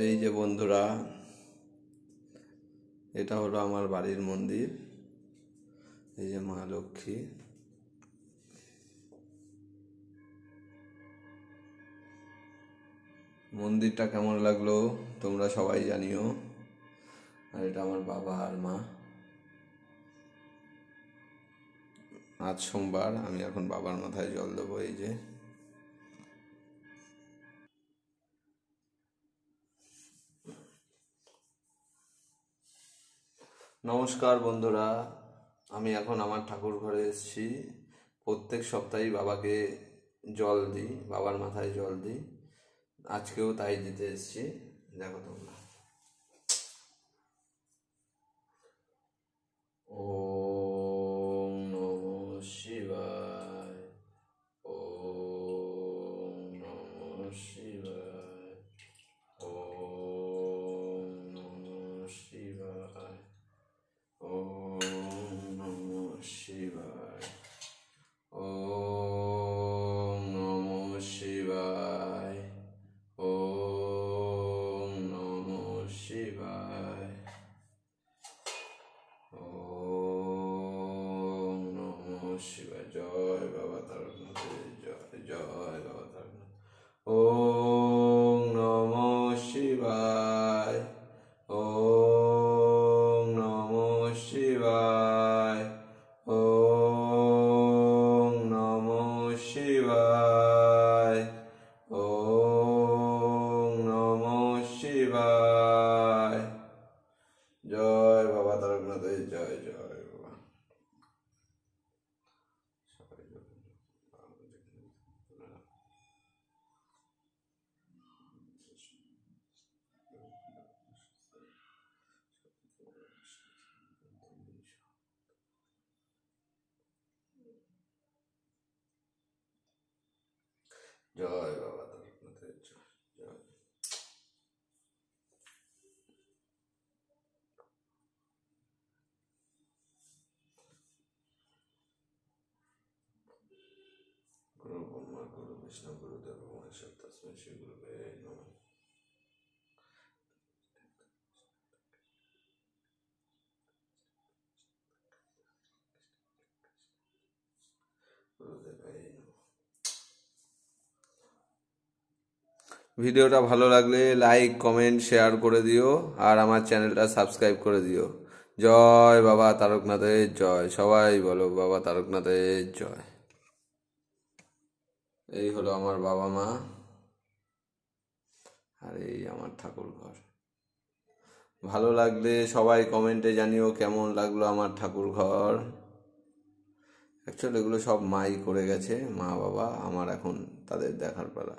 এই যে বন্ধুরা, এটা হলো আমার বাড়ির মন্দির। এই যে মা লক্ষ্মী। মন্দিরটা কেমন লাগলো তোমরা সবাই জানিও। আর এটা আমার বাবা আর মা। আজ সোমবার, আমি এখন বাবার মাথায় জল দেবো। এই যে নমস্কার বন্ধুরা, আমি এখন আমার ঠাকুর ঘরে এসেছি। প্রত্যেক সপ্তাহেই বাবাকে জল দিই, বাবার মাথায় জল দিই। আজকেও তাই দিতে এসেছি। দেখো তোমরা। ওম নমঃ শিবায়। ওম নমঃ শিবায়। ওম নমঃ শিবায়। ওম নমঃ শিবায়। ওম নমঃ শিবায়। ওম নমঃ শিবায়। ওম নমঃ শিবায়। জয় বাবা তারকনাথের জয়। জয় বাবা তারকনাথ। ওম নমঃ শিবায়। ওম নমঃ শিবায়। ওম নমঃ শিবায়। ওম নমঃ শিবায়। জয় বাবা তারকনাথের জয়। জয় বাবা। জয় বাবা তারকনাথের জয়। জয়। গুরু ব্রহ্মা গুরু বিষ্ণু গুরুদেব মহেশ্বর তস্মৈ শ্রী গুরুবে নমঃ। ভিডিওটা ভালো লাগলে লাইক কমেন্ট শেয়ার করে দিও, আর আমার চ্যানেলটা সাবস্ক্রাইব করে দিও। জয় বাবা তারকনাথের জয়। সবাই বলো বাবা তারকনাথের জয়। এই হলো আমার বাবা মা, আর এই আমার ঠাকুর ঘর। ভালো লাগলে সবাই কমেন্টে জানিও কেমন লাগলো আমার ঠাকুর ঘর। অ্যাকচুয়ালি এগুলো সব মাই করে গেছে, মা বাবা, আমার এখন তাদের দেখার পালা।